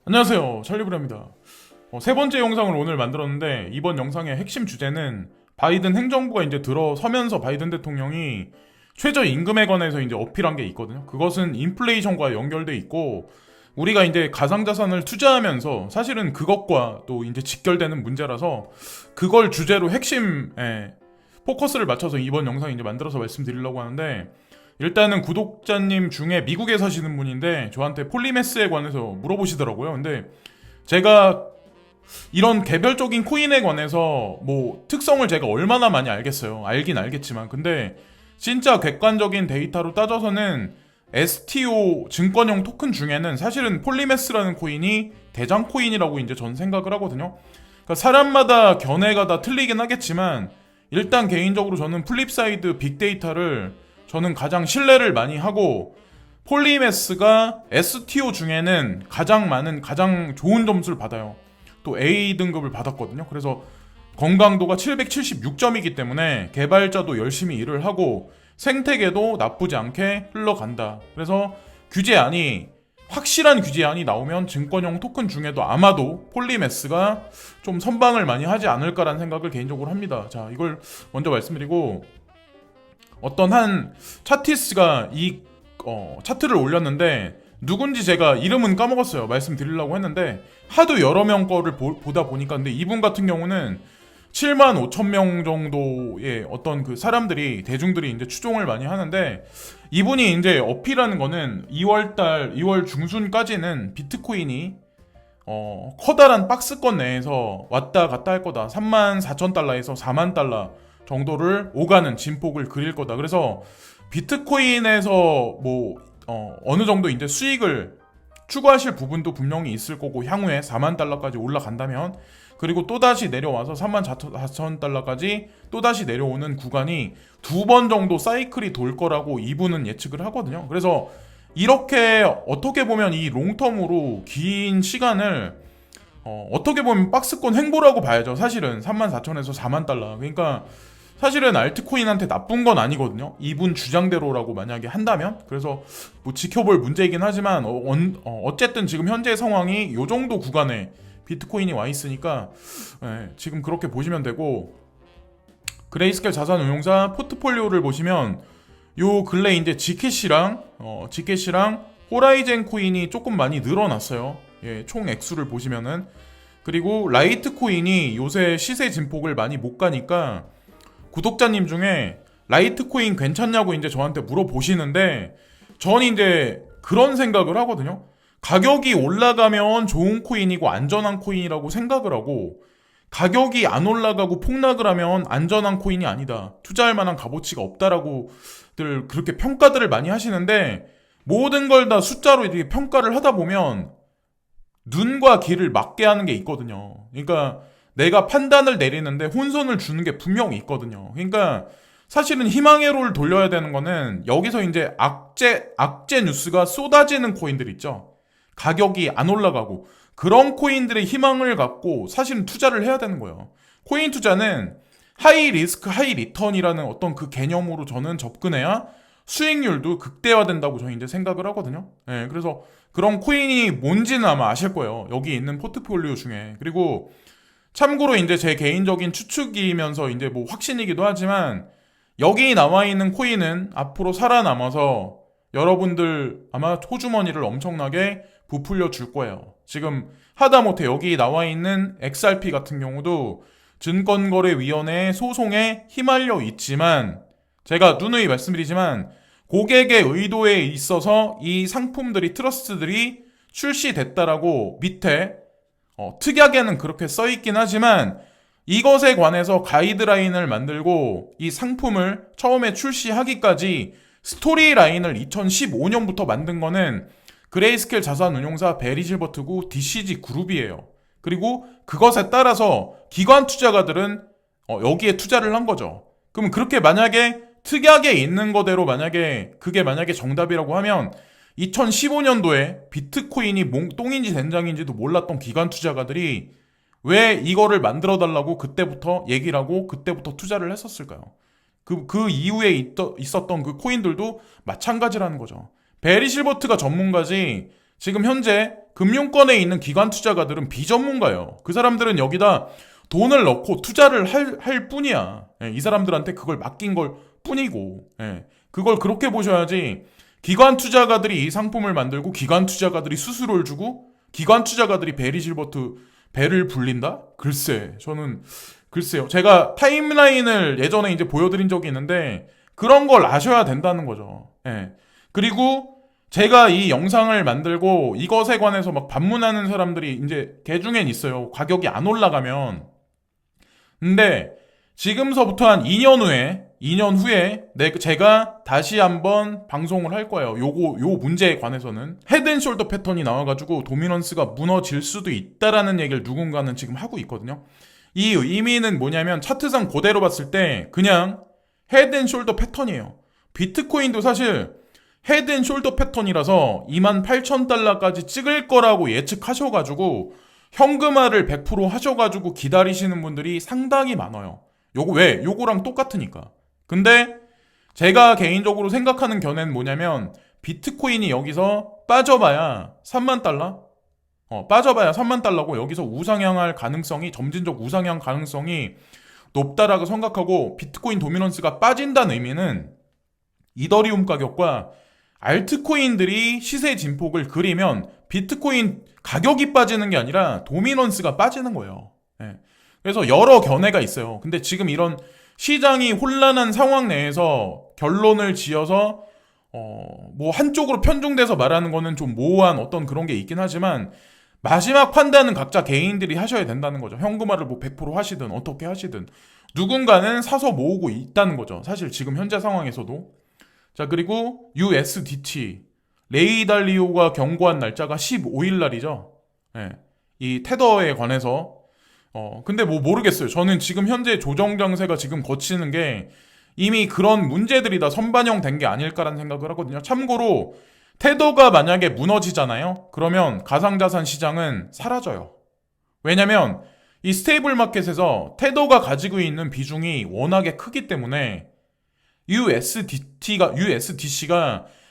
안녕하세요, 찰리브라입니다. 세 번째 영상을 오늘 만들었는데, 이번 영상의 핵심 주제는 바이든 행정부가 이제 들어서면서 바이든 대통령이 최저임금에 관해서 이제 어필한 게 있거든요. 그것은 인플레이션과 연결돼 있고, 우리가 이제 가상자산을 투자하면서 사실은 그것과 또 이제 직결되는 문제라서 그걸 주제로 핵심에 포커스를 맞춰서 이번 영상 이제 만들어서 말씀드리려고 하는데, 일단은 구독자님 중에 미국에 사시는 분인데 저한테 폴리메스에 관해서 물어보시더라고요. 근데 제가 이런 개별적인 코인에 관해서 뭐 특성을 제가 얼마나 많이 알겠어요. 알긴 알겠지만 근데 진짜 객관적인 데이터로 따져서는 STO 증권형 토큰 중에는 사실은 폴리메스라는 코인이 대장 코인이라고 이제 전 생각을 하거든요. 그러니까 사람마다 견해가 다 틀리긴 하겠지만 일단 개인적으로 저는 플립사이드 빅데이터를 저는 가장 신뢰를 많이 하고, 폴리메스가 STO 중에는 가장 좋은 점수를 받아요. 또 A 등급을 받았거든요. 그래서 건강도가 776점이기 때문에 개발자도 열심히 일을 하고 생태계도 나쁘지 않게 흘러간다. 그래서 확실한 규제안이 나오면 증권형 토큰 중에도 아마도 폴리메스가 좀 선방을 많이 하지 않을까라는 생각을 개인적으로 합니다. 자, 이걸 먼저 말씀드리고, 어떤 한 차티스가 이 차트를 올렸는데 누군지 제가 이름은 까먹었어요. 말씀드리려고 했는데 하도 여러 명 거를 보다 보니까. 근데 이분 같은 경우는 7만 5천 명 정도의 어떤 그 사람들이 대중들이 이제 추종을 많이 하는데, 이분이 이제 어필하는 거는 2월 중순까지는 비트코인이 커다란 박스권 내에서 왔다 갔다 할 거다. 3만 4천 달러에서 4만 달러 정도를 오가는 진폭을 그릴 거다. 그래서 비트코인에서 어느 정도 이제 수익을 추구하실 부분도 분명히 있을 거고, 향후에 4만 달러까지 올라간다면, 그리고 또다시 내려와서 3만 4천 달러까지 또다시 내려오는 구간이 두 번 정도 사이클이 돌 거라고 이분은 예측을 하거든요. 그래서 이렇게 어떻게 보면 이 롱텀으로 긴 시간을 어떻게 보면 박스권 횡보라고 봐야죠. 사실은 3만 4천에서 4만 달러. 그러니까 사실은 알트코인한테 나쁜 건 아니거든요. 이분 주장대로라고 만약에 한다면. 그래서 뭐 지켜볼 문제이긴 하지만 어쨌든 지금 현재 상황이 이 정도 구간에 비트코인이 와 있으니까 지금 그렇게 보시면 되고, 그레이스케일 자산운용사 포트폴리오를 보시면 요 근래 이제 지캐시랑 호라이젠 코인이 조금 많이 늘어났어요. 총 액수를 보시면은. 그리고 라이트 코인이 요새 시세 진폭을 많이 못 가니까, 구독자님 중에 라이트코인 괜찮냐고 이제 저한테 물어보시는데, 전 이제 그런 생각을 하거든요. 가격이 올라가면 좋은 코인이고 안전한 코인이라고 생각을 하고, 가격이 안 올라가고 폭락을 하면 안전한 코인이 아니다, 투자할 만한 값어치가 없다라고들 그렇게 평가들을 많이 하시는데, 모든 걸 다 숫자로 이렇게 평가를 하다 보면 눈과 귀를 막게 하는 게 있거든요. 그러니까 내가 판단을 내리는데 혼선을 주는 게 분명히 있거든요. 그러니까 사실은 희망회로를 돌려야 되는 거는, 여기서 이제 악재 뉴스가 쏟아지는 코인들 있죠. 가격이 안 올라가고 그런 코인들의 희망을 갖고 사실은 투자를 해야 되는 거예요. 코인 투자는 하이 리스크 하이 리턴이라는 어떤 그 개념으로 저는 접근해야 수익률도 극대화된다고 저는 이제 생각을 하거든요. 그래서 그런 코인이 뭔지는 아마 아실 거예요. 여기 있는 포트폴리오 중에. 그리고 참고로 이제 제 개인적인 추측이면서 이제 뭐 확신이기도 하지만, 여기 나와 있는 코인은 앞으로 살아남아서 여러분들 아마 호주머니를 엄청나게 부풀려 줄 거예요. 지금 하다못해 여기 나와 있는 XRP 같은 경우도 증권거래위원회의 소송에 휘말려 있지만, 제가 누누이 말씀드리지만 고객의 의도에 있어서 이 상품들이, 트러스트들이 출시됐다라고 밑에 특약에는 그렇게 써있긴 하지만, 이것에 관해서 가이드라인을 만들고 이 상품을 처음에 출시하기까지 스토리라인을 2015년부터 만든 거는 그레이스케일 자산운용사 베리질버트고 DCG 그룹이에요. 그리고 그것에 따라서 기관 투자가들은 여기에 투자를 한 거죠. 그러면 그렇게 만약에 특약에 있는 거대로 그게 만약에 정답이라고 하면, 2015년도에 비트코인이 똥인지 된장인지도 몰랐던 기관 투자가들이 왜 이거를 만들어달라고 그때부터 얘기를 하고 그때부터 투자를 했었을까요? 그 이후에 있었던 그 코인들도 마찬가지라는 거죠. 베리 실버트가 전문가지, 지금 현재 금융권에 있는 기관 투자가들은 비전문가예요. 그 사람들은 여기다 돈을 넣고 투자를 할 뿐이야. 예, 이 사람들한테 그걸 맡긴 걸 뿐이고, 예, 그걸 그렇게 보셔야지. 기관 투자가들이 이 상품을 만들고 기관 투자가들이 수수료를 주고 기관 투자가들이 베리 실버트 배를 불린다? 글쎄요. 제가 타임라인을 예전에 이제 보여드린 적이 있는데 그런 걸 아셔야 된다는 거죠. 예. 그리고 제가 이 영상을 만들고 이것에 관해서 막 반문하는 사람들이 이제 개 중엔 있어요. 가격이 안 올라가면. 근데 지금서부터 한 2년 후에 제가 다시 한번 방송을 할 거예요. 요 문제에 관해서는. 헤드앤숄더 패턴이 나와가지고 도미넌스가 무너질 수도 있다라는 얘기를 누군가는 지금 하고 있거든요. 이 의미는 뭐냐면 차트상 그대로 봤을 때 그냥 헤드앤숄더 패턴이에요. 비트코인도 사실 헤드앤숄더 패턴이라서 28,000달러까지 찍을 거라고 예측하셔가지고 현금화를 100% 하셔가지고 기다리시는 분들이 상당히 많아요. 요거랑 똑같으니까. 근데 제가 개인적으로 생각하는 견해는 뭐냐면 비트코인이 여기서 빠져봐야 3만 달러? 빠져봐야 3만 달러고 여기서 우상향할 가능성이, 점진적 우상향 가능성이 높다라고 생각하고, 비트코인 도미넌스가 빠진다는 의미는 이더리움 가격과 알트코인들이 시세 진폭을 그리면 비트코인 가격이 빠지는 게 아니라 도미넌스가 빠지는 거예요. 예. 그래서 여러 견해가 있어요. 근데 지금 이런 시장이 혼란한 상황 내에서 결론을 지어서 뭐 한쪽으로 편중돼서 말하는 거는 좀 모호한 어떤 그런 게 있긴 하지만 마지막 판단은 각자 개인들이 하셔야 된다는 거죠. 현금화를 뭐 100% 하시든 어떻게 하시든 누군가는 사서 모으고 있다는 거죠. 사실 지금 현재 상황에서도. 자, 그리고 USDT 레이 달리오가 경고한 날짜가 15일 날이죠. 예. 이 테더에 관해서. 근데 뭐 모르겠어요. 저는 지금 현재 조정 장세가 지금 거치는 게 이미 그런 문제들이 다 선반영된 게 아닐까라는 생각을 하거든요. 참고로 테더가 만약에 무너지잖아요. 그러면 가상자산 시장은 사라져요. 왜냐면 이 스테이블 마켓에서 테더가 가지고 있는 비중이 워낙에 크기 때문에 USDC가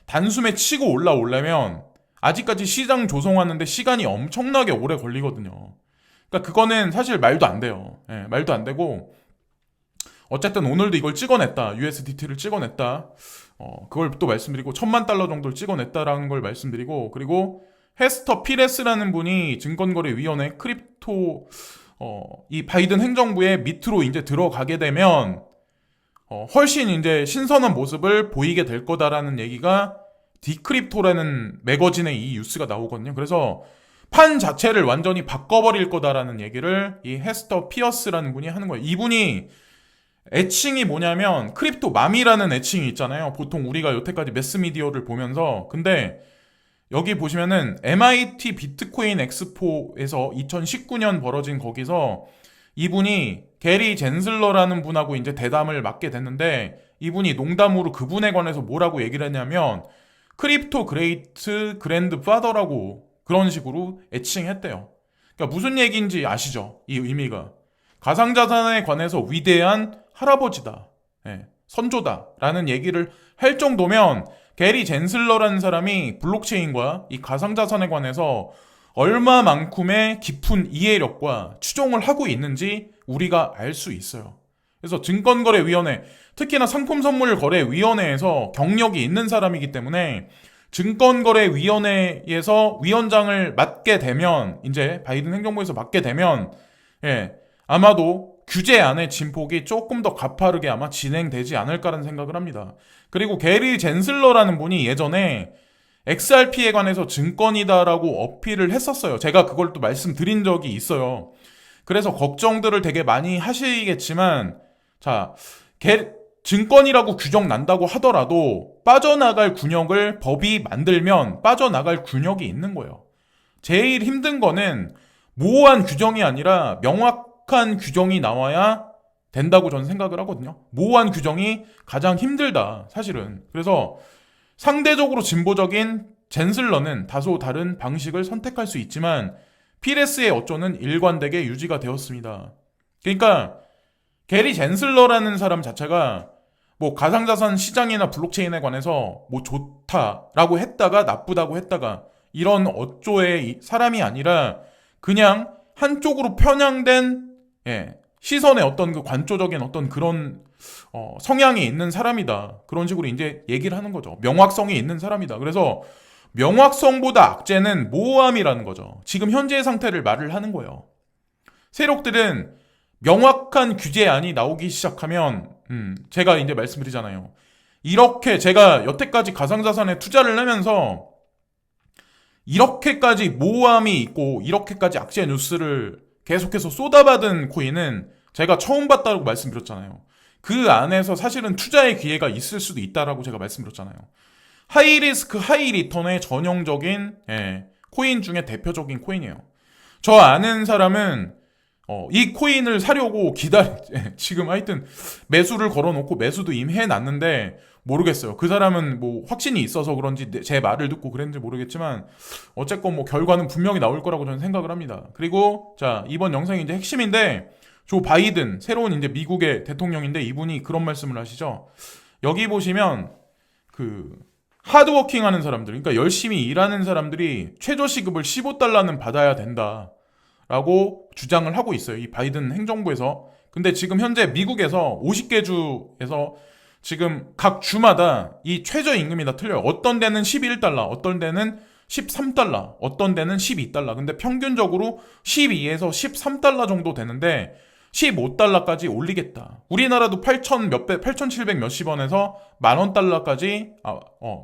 단숨에 치고 올라오려면 아직까지 시장 조성하는데 시간이 엄청나게 오래 걸리거든요. 그러니까 그거는 사실 말도 안 돼요. 예, 말도 안 되고, 어쨌든 오늘도 이걸 찍어냈다. USDT를 찍어냈다. 그걸 또 말씀드리고 1,000만 달러 정도를 찍어냈다라는 걸 말씀드리고, 그리고 헤스터 피레스라는 분이 증권거래위원회 크립토 이 바이든 행정부의 밑으로 이제 들어가게 되면 훨씬 이제 신선한 모습을 보이게 될 거다라는 얘기가 디크립토라는 매거진의 이 뉴스가 나오거든요. 그래서 판 자체를 완전히 바꿔버릴 거다라는 얘기를 이 헤스터 피어스라는 분이 하는 거예요. 이분이 애칭이 뭐냐면 크립토 맘이라는 애칭이 있잖아요. 보통 우리가 여태까지 매스미디어를 보면서. 근데 여기 보시면은 MIT 비트코인 엑스포에서 2019년 벌어진 거기서 이분이 게리 젠슬러라는 분하고 이제 대담을 맡게 됐는데, 이분이 농담으로 그분에 관해서 뭐라고 얘기를 했냐면 크립토 그레이트 그랜드 파더라고 그런 식으로 애칭했대요. 그러니까 무슨 얘기인지 아시죠? 이 의미가 가상자산에 관해서 위대한 할아버지다, 예, 선조다라는 얘기를 할 정도면 게리 젠슬러라는 사람이 블록체인과 이 가상자산에 관해서 얼마만큼의 깊은 이해력과 추종을 하고 있는지 우리가 알 수 있어요. 그래서 증권거래위원회, 특히나 상품선물거래위원회에서 경력이 있는 사람이기 때문에 증권거래위원회에서 위원장을 맡게 되면, 이제 바이든 행정부에서 맡게 되면, 예, 아마도 규제안의 진폭이 조금 더 가파르게 아마 진행되지 않을까라는 생각을 합니다. 그리고 게리 젠슬러라는 분이 예전에 XRP에 관해서 증권이다라고 어필을 했었어요. 제가 그걸 또 말씀드린 적이 있어요. 그래서 걱정들을 되게 많이 하시겠지만, 자, 증권이라고 규정 난다고 하더라도 빠져나갈 군역을 법이 만들면 빠져나갈 군역이 있는 거예요. 제일 힘든 거는 모호한 규정이 아니라 명확한 규정이 나와야 된다고 저는 생각을 하거든요. 모호한 규정이 가장 힘들다, 사실은. 그래서 상대적으로 진보적인 젠슬러는 다소 다른 방식을 선택할 수 있지만 피레스의 어조는 일관되게 유지가 되었습니다. 그러니까 게리 젠슬러라는 사람 자체가 뭐 가상자산 시장이나 블록체인에 관해서 뭐 좋다라고 했다가 나쁘다고 했다가 이런 어조의 사람이 아니라 그냥 한쪽으로 편향된 시선의 어떤 그 관조적인 어떤 그런 성향이 있는 사람이다. 그런 식으로 이제 얘기를 하는 거죠. 명확성이 있는 사람이다. 그래서 명확성보다 악재는 모호함이라는 거죠. 지금 현재의 상태를 말을 하는 거예요. 세력들은 명확한 규제안이 나오기 시작하면 제가 이제 말씀드리잖아요. 이렇게 제가 여태까지 가상자산에 투자를 하면서 이렇게까지 모호함이 있고 이렇게까지 악재 뉴스를 계속해서 쏟아받은 코인은 제가 처음 봤다고 말씀드렸잖아요. 그 안에서 사실은 투자의 기회가 있을 수도 있다라고 제가 말씀드렸잖아요. 하이 리스크 하이 리턴의 전형적인 코인 중에 대표적인 코인이에요. 저 아는 사람은 이 코인을 사려고 지금 하여튼 매수를 걸어놓고 매수도 이미 해놨는데 모르겠어요. 그 사람은 뭐 확신이 있어서 그런지 제 말을 듣고 그랬는지 모르겠지만 어쨌건 뭐 결과는 분명히 나올 거라고 저는 생각을 합니다. 그리고 자, 이번 영상이 이제 핵심인데 조 바이든 새로운 이제 미국의 대통령인데 이분이 그런 말씀을 하시죠. 여기 보시면 그 하드워킹 하는 사람들, 그러니까 열심히 일하는 사람들이 최저시급을 15달러는 받아야 된다 라고 주장을 하고 있어요. 이 바이든 행정부에서. 근데 지금 현재 미국에서 50개 주에서 지금 각 주마다 이 최저임금이 다 틀려요. 어떤 데는 11달러, 어떤 데는 13달러, 어떤 데는 12달러. 근데 평균적으로 12에서 13달러 정도 되는데 15달러까지 올리겠다. 우리나라도 8,700 몇십 원에서 만원 달러까지,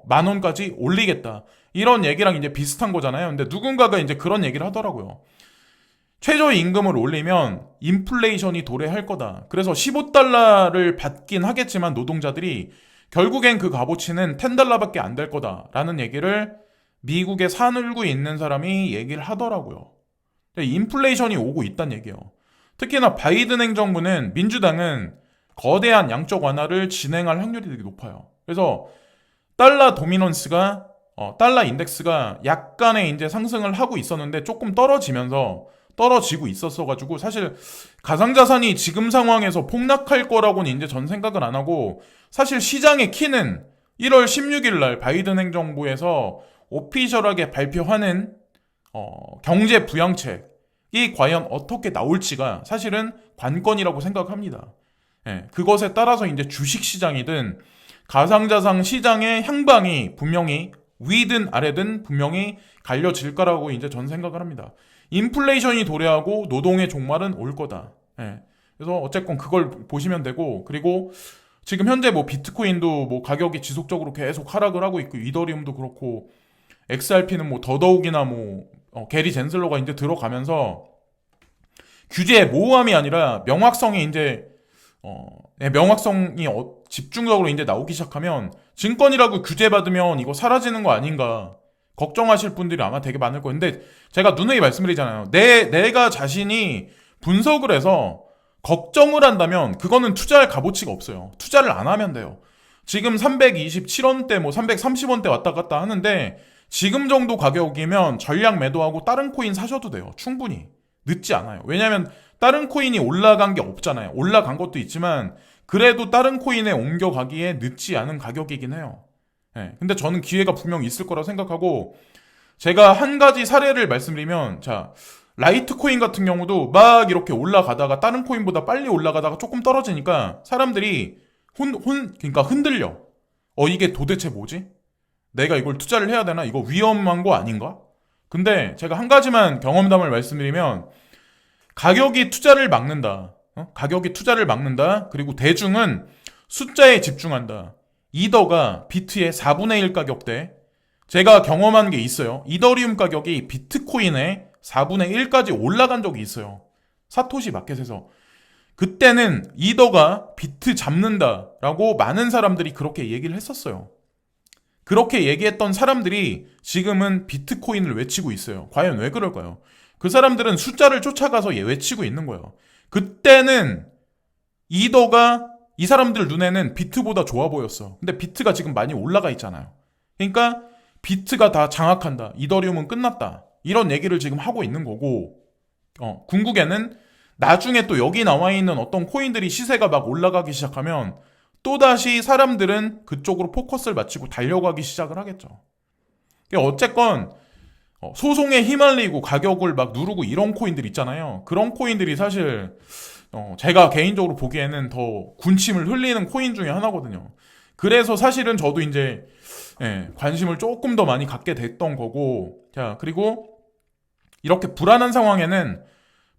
만원까지 올리겠다. 이런 얘기랑 이제 비슷한 거잖아요. 근데 누군가가 이제 그런 얘기를 하더라고요. 최저임금을 올리면 인플레이션이 도래할 거다. 그래서 15달러를 받긴 하겠지만 노동자들이 결국엔 그 값어치는 10달러밖에 안 될 거다라는 얘기를 미국에 살고 있는 사람이 얘기를 하더라고요. 인플레이션이 오고 있다는 얘기예요. 특히나 바이든 행정부는 민주당은 거대한 양적 완화를 진행할 확률이 되게 높아요. 그래서 달러 도미넌스가 달러 인덱스가 약간의 이제 상승을 하고 있었는데 조금 떨어지고 있었어가지고 사실 가상자산이 지금 상황에서 폭락할 거라고는 이제 전 생각을 안 하고 사실 시장의 키는 1월 16일 날 바이든 행정부에서 오피셜하게 발표하는 경제 부양책이 과연 어떻게 나올지가 사실은 관건이라고 생각합니다. 그것에 따라서 이제 주식시장이든 가상자산 시장의 향방이 분명히 위든 아래든 분명히 갈려질 거라고 이제 전 생각을 합니다. 인플레이션이 도래하고 노동의 종말은 올 거다. 그래서 어쨌건 그걸 보시면 되고, 그리고 지금 현재 뭐 비트코인도 뭐 가격이 지속적으로 계속 하락을 하고 있고, 이더리움도 그렇고, XRP는 뭐 더더욱이나 뭐 게리 젠슬러가 이제 들어가면서 규제의 모호함이 아니라 명확성이 이제 명확성이 집중적으로 이제 나오기 시작하면 증권이라고 규제받으면 이거 사라지는 거 아닌가 걱정하실 분들이 아마 되게 많을 거예요. 근데 제가 누누이 말씀드리잖아요. 내가 자신이 분석을 해서 걱정을 한다면 그거는 투자할 값어치가 없어요. 투자를 안 하면 돼요. 지금 327원대 뭐 330원대 왔다 갔다 하는데 지금 정도 가격이면 전량 매도하고 다른 코인 사셔도 돼요. 충분히. 늦지 않아요. 왜냐면 다른 코인이 올라간 게 없잖아요. 올라간 것도 있지만 그래도 다른 코인에 옮겨가기에 늦지 않은 가격이긴 해요. 근데 저는 기회가 분명히 있을 거라고 생각하고 제가 한 가지 사례를 말씀드리면 자, 라이트코인 같은 경우도 막 이렇게 올라가다가 다른 코인보다 빨리 올라가다가 조금 떨어지니까 사람들이 그러니까 흔들려. 이게 도대체 뭐지? 내가 이걸 투자를 해야 되나? 이거 위험한 거 아닌가? 근데 제가 한 가지만 경험담을 말씀드리면 가격이 투자를 막는다. 가격이 투자를 막는다. 그리고 대중은 숫자에 집중한다. 이더가 비트의 4분의 1 가격대. 제가 경험한 게 있어요. 이더리움 가격이 비트코인의 4분의 1까지 올라간 적이 있어요. 사토시 마켓에서. 그때는 이더가 비트 잡는다라고 많은 사람들이 그렇게 얘기를 했었어요. 그렇게 얘기했던 사람들이 지금은 비트코인을 외치고 있어요. 과연 왜 그럴까요? 그 사람들은 숫자를 쫓아가서 외치고 있는 거예요. 그때는 이더가 이 사람들 눈에는 비트보다 좋아 보였어. 근데 비트가 지금 많이 올라가 있잖아요. 그러니까 비트가 다 장악한다. 이더리움은 끝났다. 이런 얘기를 지금 하고 있는 거고 궁극에는 나중에 또 여기 나와 있는 어떤 코인들이 시세가 막 올라가기 시작하면 또다시 사람들은 그쪽으로 포커스를 맞추고 달려가기 시작을 하겠죠. 어쨌건 소송에 휘말리고 가격을 막 누르고 이런 코인들 있잖아요. 그런 코인들이 사실 제가 개인적으로 보기에는 더 군침을 흘리는 코인 중에 하나거든요. 그래서 사실은 저도 이제 관심을 조금 더 많이 갖게 됐던 거고, 자, 그리고 이렇게 불안한 상황에는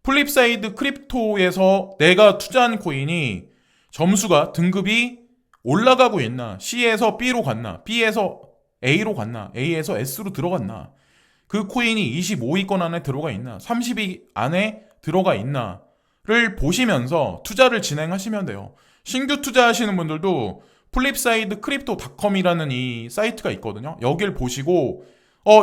플립사이드 크립토에서 내가 투자한 코인이 점수가 등급이 올라가고 있나, C에서 B로 갔나, B에서 A로 갔나, A에서 S로 들어갔나, 그 코인이 25위권 안에 들어가 있나, 30위 안에 들어가 있나를 보시면서 투자를 진행하시면 돼요. 신규 투자하시는 분들도 플립사이드 크립토닷컴이라는 이 사이트가 있거든요. 여길 보시고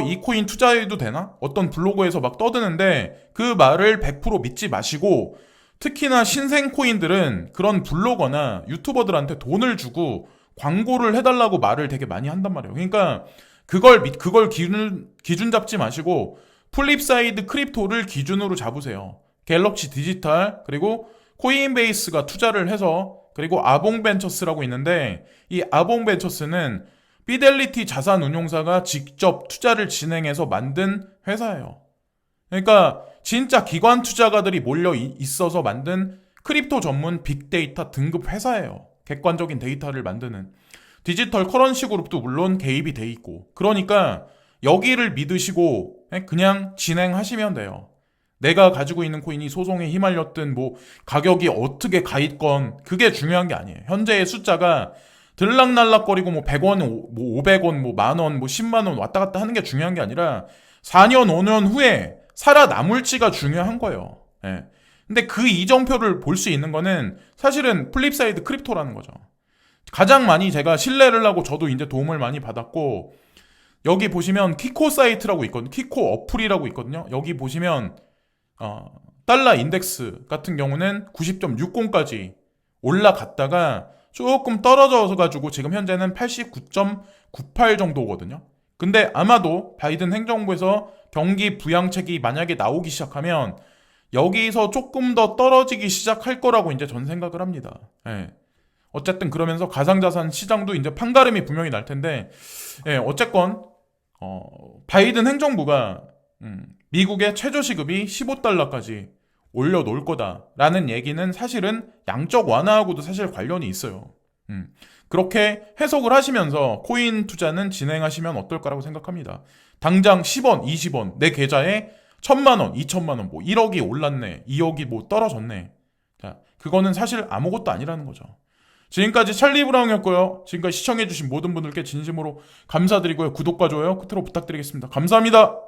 이 코인 투자해도 되나? 어떤 블로그에서 막 떠드는데 그 말을 100% 믿지 마시고, 특히나 신생 코인들은 그런 블로거나 유튜버들한테 돈을 주고 광고를 해달라고 말을 되게 많이 한단 말이에요. 그러니까 그걸 기준 잡지 마시고 플립사이드 크립토를 기준으로 잡으세요. 갤럭시 디지털, 그리고 코인베이스가 투자를 해서, 그리고 아봉벤처스라고 있는데 이 아봉벤처스는 피델리티 자산운용사가 직접 투자를 진행해서 만든 회사예요. 그러니까 진짜 기관 투자가들이 몰려 있어서 만든 크립토 전문 빅데이터 등급 회사예요. 객관적인 데이터를 만드는. 디지털 커런시 그룹도 물론 개입이 돼 있고. 그러니까 여기를 믿으시고 그냥 진행하시면 돼요. 내가 가지고 있는 코인이 소송에 휘말렸든 뭐 가격이 어떻게 가 있건 그게 중요한 게 아니에요. 현재의 숫자가 들락날락거리고 뭐 100원, 뭐 500원, 뭐 만원, 뭐 10만원 왔다 갔다 하는 게 중요한 게 아니라 4년, 5년 후에 살아남을지가 중요한 거예요. 예. 근데 그 이정표를 볼 수 있는 거는 사실은 플립사이드 크립토라는 거죠. 가장 많이 제가 신뢰를 하고 저도 이제 도움을 많이 받았고, 여기 보시면 키코 사이트라고 있거든요. 키코 어플이라고 있거든요. 여기 보시면 달러 인덱스 같은 경우는 90.60까지 올라갔다가 조금 떨어져서 가지고 지금 현재는 89.98 정도거든요. 근데 아마도 바이든 행정부에서 경기 부양책이 만약에 나오기 시작하면 여기서 조금 더 떨어지기 시작할 거라고 이제 전 생각을 합니다. 예. 어쨌든 그러면서 가상자산 시장도 이제 판가름이 분명히 날 텐데, 어쨌건 바이든 행정부가 미국의 최저시급이 15달러까지 올려놓을 거다라는 얘기는 사실은 양적 완화하고도 사실 관련이 있어요. 그렇게 해석을 하시면서 코인 투자는 진행하시면 어떨까라고 생각합니다. 당장 10원, 20원 내 계좌에 1000만원, 2000만원, 뭐 1억이 올랐네, 2억이 뭐 떨어졌네. 자, 그거는 사실 아무것도 아니라는 거죠. 지금까지 찰리 브라운이었고요. 지금까지 시청해주신 모든 분들께 진심으로 감사드리고요. 구독과 좋아요 끝으로 부탁드리겠습니다. 감사합니다.